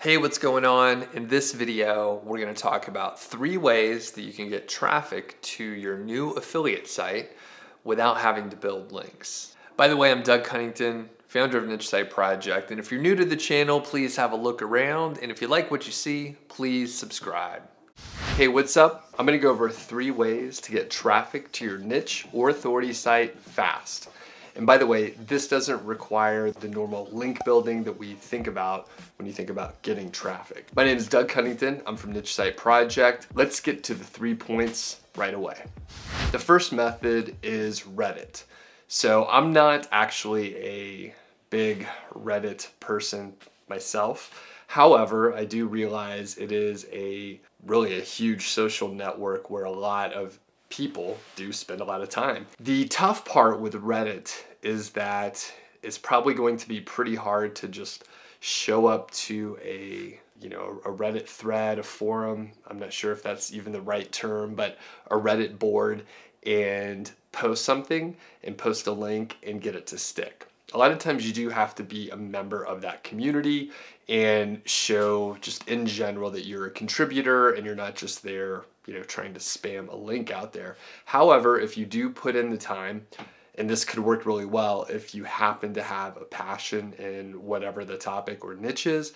Hey, what's going on? In this video, we're going to talk about 3 ways that you can get traffic to your new affiliate site without having to build links. By the way, I'm Doug Cunnington, founder of Niche Site Project, and if you're new to the channel, please have a look around, and if you like what you see, please subscribe. Hey, what's up? I'm going to go over 3 ways to get traffic to your niche or authority site fast. And by the way, this doesn't require the normal link building that we think about when you think about getting traffic. My name is Doug Cunnington. I'm from Niche Site Project. Let's get to the 3 points right away. The first method is Reddit. So I'm not actually a big Reddit person myself. However, I do realize it is really a huge social network where a lot of people do spend a lot of time. The tough part with Reddit is that it's probably going to be pretty hard to just show up to a Reddit thread, a forum. I'm not sure if that's even the right term, but a Reddit board, and post something and post a link and get it to stick. A lot of times you do have to be a member of that community and show just in general that you're a contributor and you're not just there, trying to spam a link out there. However, if you do put in the time, and this could work really well if you happen to have a passion in whatever the topic or niche is,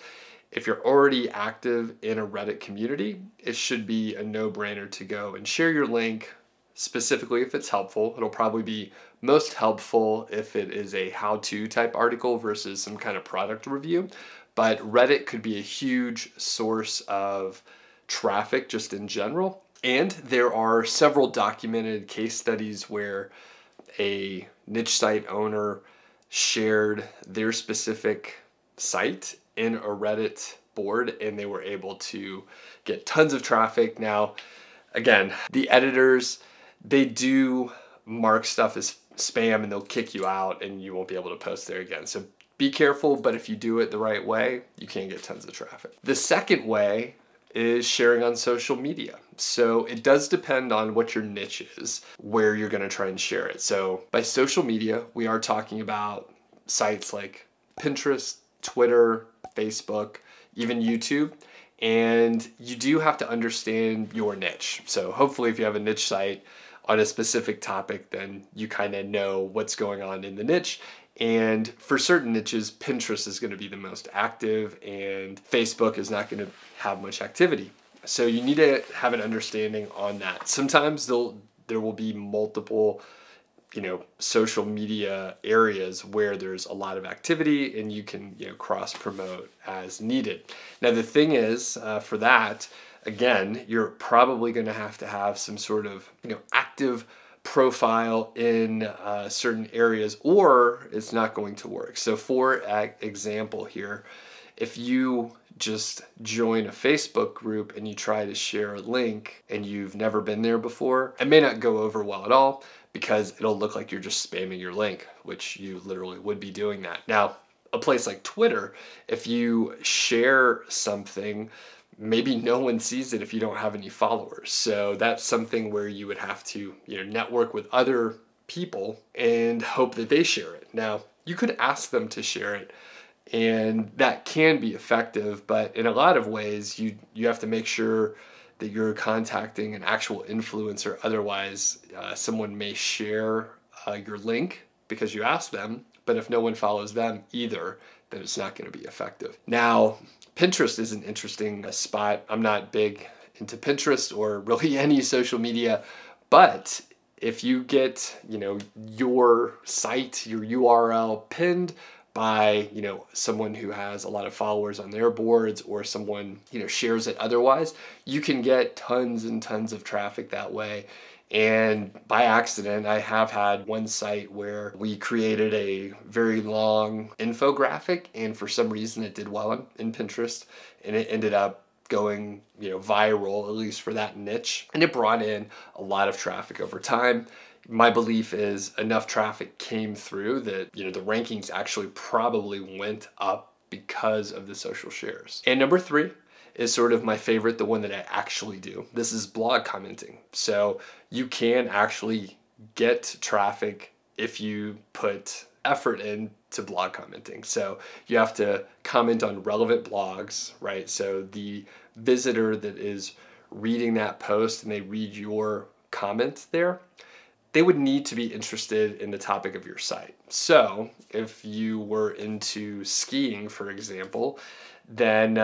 if you're already active in a Reddit community, it should be a no-brainer to go and share your link, specifically if it's helpful. It'll probably be most helpful if it is a how-to type article versus some kind of product review. But Reddit could be a huge source of traffic just in general. And there are several documented case studies where a niche site owner shared their specific site in a Reddit board and they were able to get tons of traffic. Now, again, the editors, they do mark stuff as spam and they'll kick you out and you won't be able to post there again. So be careful, but if you do it the right way, you can get tons of traffic. The second way is sharing on social media. So it does depend on what your niche is, where you're going to try and share it. So by social media, we are talking about sites like Pinterest, Twitter, Facebook, even YouTube. And you do have to understand your niche. So hopefully if you have a niche site on a specific topic, then you kind of know what's going on in the niche. And for certain niches, Pinterest is going to be the most active and Facebook is not going to have much activity. So you need to have an understanding on that. Sometimes there will be multiple, social media areas where there's a lot of activity and you can, cross promote as needed. Now the thing is, for that, again, you're probably going to have some sort of, active profile in certain areas or it's not going to work. So for example here, if you just join a Facebook group and you try to share a link and you've never been there before, it may not go over well at all because it'll look like you're just spamming your link, which you literally would be doing that. Now, a place like Twitter, if you share something, maybe no one sees it if you don't have any followers. So that's something where you would have to, network with other people and hope that they share it. Now, you could ask them to share it, and that can be effective, but in a lot of ways, you have to make sure that you're contacting an actual influencer. Otherwise, someone may share your link because you asked them, but if no one follows them either, then it's not going to be effective. Now, Pinterest is an interesting spot. I'm not big into Pinterest or really any social media, but if you get, your site, your URL pinned by, someone who has a lot of followers on their boards or someone, shares it otherwise, you can get tons and tons of traffic that way. And by accident, I have had one site where we created a very long infographic and for some reason it did well in Pinterest and it ended up going, viral, at least for that niche. And it brought in a lot of traffic over time. My belief is enough traffic came through that, the rankings actually probably went up because of the social shares. And number 3 is sort of my favorite, the one that I actually do. This is blog commenting. So you can actually get traffic if you put effort in to blog commenting. So you have to comment on relevant blogs, right? So the visitor that is reading that post and they read your comment there, they would need to be interested in the topic of your site. So if you were into skiing, for example, then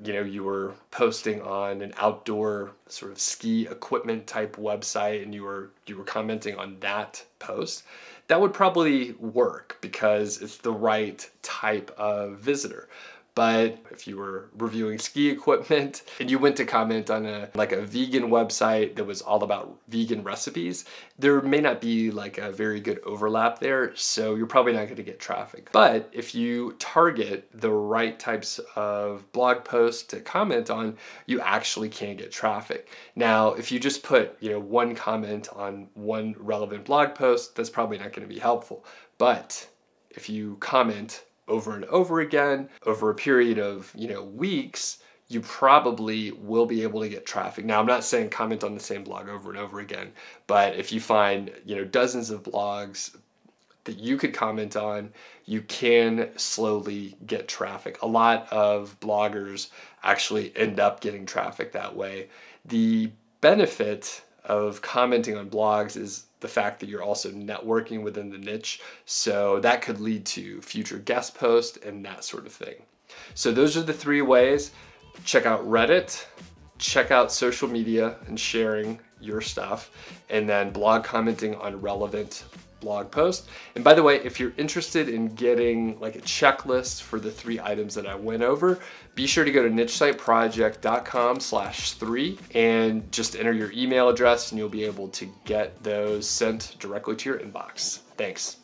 you were posting on an outdoor sort of ski equipment type website and you were commenting on that post, that would probably work because it's the right type of visitor. But if you were reviewing ski equipment and you went to comment on a vegan website that was all about vegan recipes, there may not be like a very good overlap there, so you're probably not going to get traffic. But if you target the right types of blog posts to comment on, you actually can get traffic. Now, if you just put one comment on one relevant blog post, that's probably not going to be helpful. But if you comment over and over again, over a period of weeks, you probably will be able to get traffic. Now, I'm not saying comment on the same blog over and over again, but if you find dozens of blogs that you could comment on, you can slowly get traffic. A lot of bloggers actually end up getting traffic that way. The benefit of commenting on blogs is the fact that you're also networking within the niche. So that could lead to future guest posts and that sort of thing. So those are the 3 ways. Check out Reddit, check out social media and sharing your stuff, and then blog commenting on relevant blog post. And by the way, if you're interested in getting like a checklist for the 3 items that I went over, be sure to go to nichesiteproject.com/3 and just enter your email address and you'll be able to get those sent directly to your inbox. Thanks.